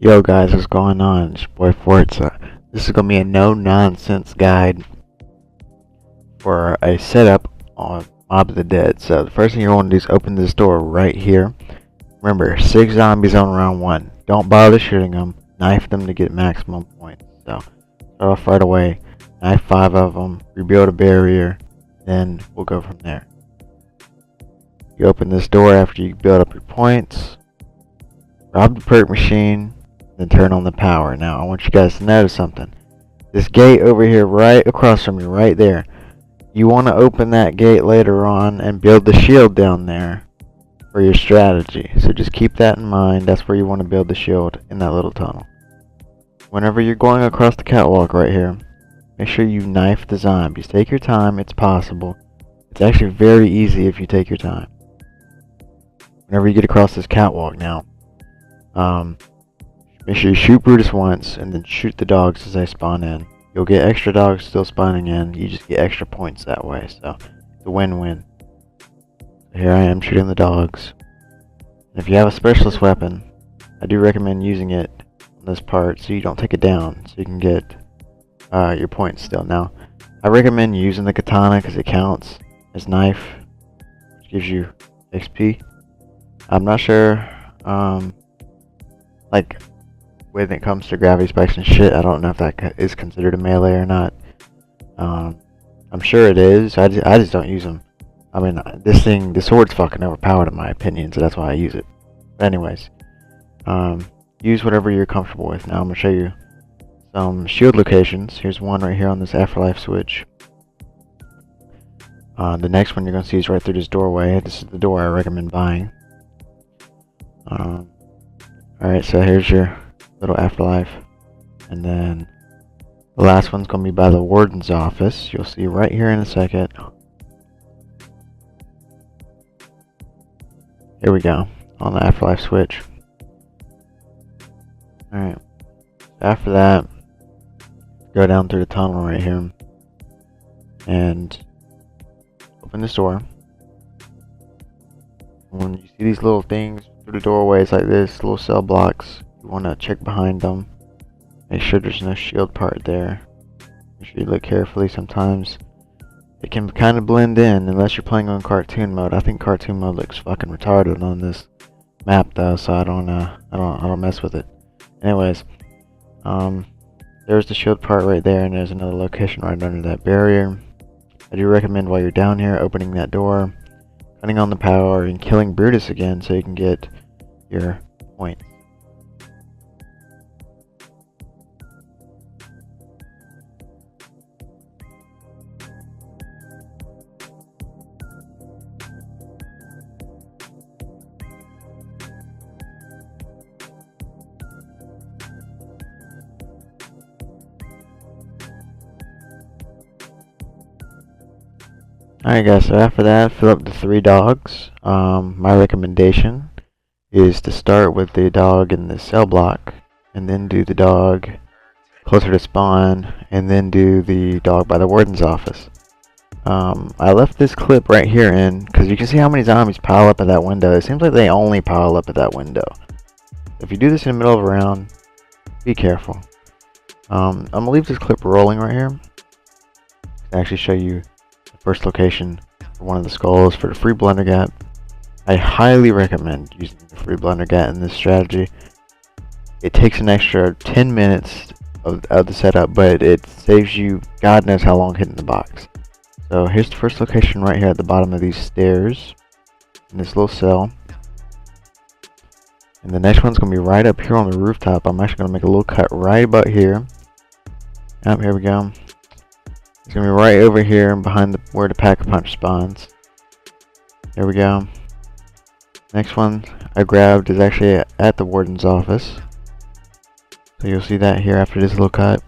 Yo guys, what's going on? It's your boy Forza. This is gonna be a no-nonsense guide for a setup on Mob of the Dead. So the first thing you want to do is open this door right here. Remember, 6 zombies on round 1. Don't bother shooting them. Knife them to get maximum points. So start off right away. Knife 5 of them. Rebuild a barrier. Then we'll go from there. You open this door after you build up your points. Rob the perk machine. Then turn on the power. Now I want you guys to notice something. This gate over here right across from you, right there. You want to open that gate later on and build the shield down there for your strategy. So just keep that in mind. That's where you want to build the shield, in that little tunnel. Whenever you're going across the catwalk right here, make sure you knife the zombies. Take your time. It's possible. It's actually very easy if you take your time. Whenever you get across this catwalk now, make sure you shoot Brutus once and then shoot the dogs as they spawn in. You'll get extra dogs still spawning in. You just get extra points that way. So it's a win-win. Here I am shooting the dogs. And if you have a specialist weapon, I do recommend using it on this part so you don't take it down. So you can get your points still. Now, I recommend using the katana because it counts as knife, which gives you XP. I'm not sure, like, when it comes to gravity spikes and shit, I don't know if that is considered a melee or not. I'm sure it is. I just don't use them. I mean, the sword's fucking overpowered in my opinion, so that's why I use it. But anyways, use whatever you're comfortable with. Now I'm gonna show you some shield locations. Here's one right here on this afterlife switch. The next one you're gonna see is right through this doorway. This is the door I recommend buying. Alright, so here's your little afterlife, and then the last one's gonna be by the warden's office. You'll see right here in a second. Here we go, on the afterlife switch. Alright, after that, go down through the tunnel right here and open this door. When you see these little things through the doorways like this, little cell blocks, you want to check behind them. Make sure there's no shield part there. Make sure you look carefully. Sometimes it can kind of blend in unless you're playing on cartoon mode. I think cartoon mode looks fucking retarded on this map though, so I don't mess with it. Anyways, there's the shield part right there, and there's another location right under that barrier. I do recommend while you're down here opening that door, turning on the power, and killing Brutus again so you can get your points. Alright guys, so after that, fill up the 3 dogs. My recommendation is to start with the dog in the cell block, and then do the dog closer to spawn, and then do the dog by the warden's office. I left this clip right here in, because you can see how many zombies pile up at that window. It seems like they only pile up at that window. If you do this in the middle of a round, be careful. I'm going to leave this clip rolling right here to actually show you first location for one of the skulls for the free blunder gap. I highly recommend using the free blunder gap in this strategy. It takes an extra 10 minutes of the setup, but it saves you God knows how long hitting the box. So here's the first location right here at the bottom of these stairs in this little cell. And the next one's going to be right up here on the rooftop. I'm actually going to make a little cut right about here. Yep, here we go. It's going to be right over here behind where the pack-a-punch spawns. There we go. Next one I grabbed is actually at the warden's office. So you'll see that here after this little cut.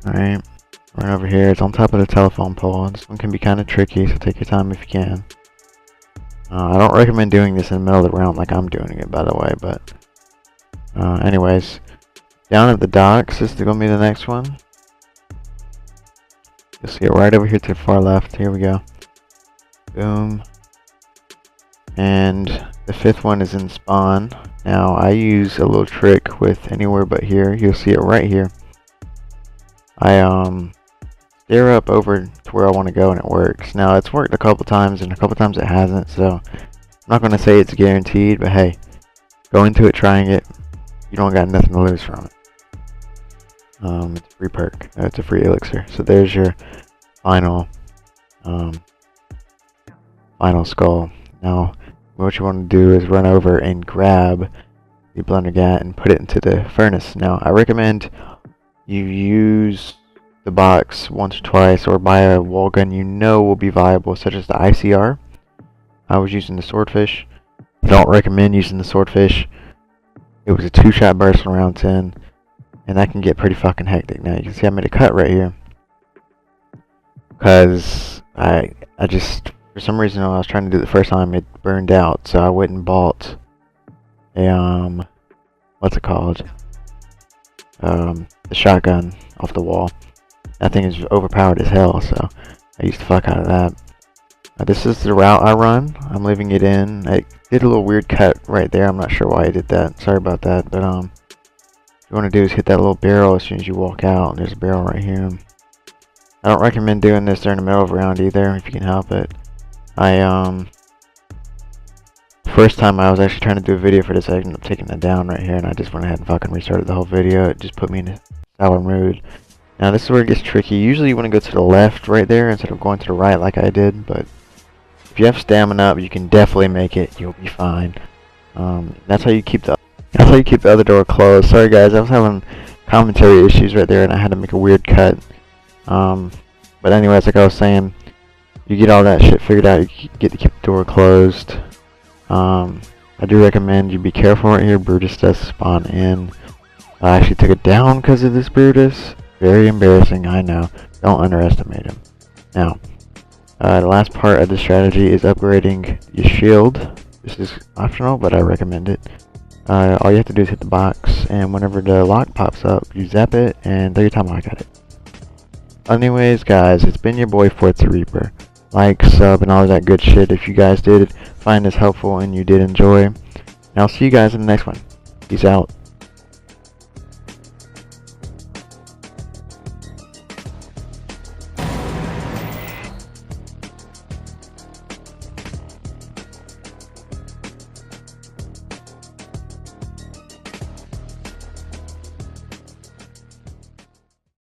Alright, right over here. It's on top of the telephone pole. This one can be kind of tricky, so take your time if you can. I don't recommend doing this in the middle of the round like I'm doing it, by the way, but anyways. Down at the docks, this is going to be the next one. You'll see it right over here to the far left. Here we go. Boom. And the 5th one is in spawn. Now I use a little trick with anywhere but here. You'll see it right here. I steer up over to where I want to go and it works. Now it's worked a couple times and a couple times it hasn't, so I'm not going to say it's guaranteed, but hey, go into it trying it. You don't got nothing to lose from it. It's a free perk. It's a free elixir. So there's your final skull. Now what you want to do is run over and grab the blundergat and put it into the furnace. Now I recommend you use the box once or twice, or buy a wall gun you know will be viable, such as the ICR. I was using the swordfish. Don't recommend using the swordfish. It was a 2-shot burst on round 10, and that can get pretty fucking hectic. Now you can see I made a cut right here because I just, for some reason when I was trying to do it the first time, it burned out, so I went and bought a what's it called, the shotgun off the wall. That thing is overpowered as hell, so I used the fuck out of that. This is the route I run. I'm leaving it in. I did a little weird cut right there. I'm not sure why I did that. Sorry about that. But what you want to do is hit that little barrel as soon as you walk out. And there's a barrel right here. I don't recommend doing this during the middle of a round either, if you can help it. First time I was actually trying to do a video for this, I ended up taking it down right here, and I just went ahead and fucking restarted the whole video. It just put me in a sour mood. Now this is where it gets tricky. Usually you want to go to the left right there instead of going to the right like I did, but if you have stamina up, you can definitely make it. You'll be fine. That's how you keep the other door closed. Sorry guys, I was having commentary issues right there and I had to make a weird cut. But anyways, like I was saying, you get all that shit figured out, you get to keep the door closed. I do recommend you be careful right here. Brutus does spawn in. I actually took it down because of this Brutus. Very embarrassing, I know. Don't underestimate him. Now, the last part of the strategy is upgrading your shield. This is optional, but I recommend it. All you have to do is hit the box, and whenever the lock pops up, you zap it, and throw your tomahawk at it. Anyways, guys, it's been your boy Forza Reaper. Like, sub, and all that good shit if you guys did find this helpful and you did enjoy. And I'll see you guys in the next one. Peace out.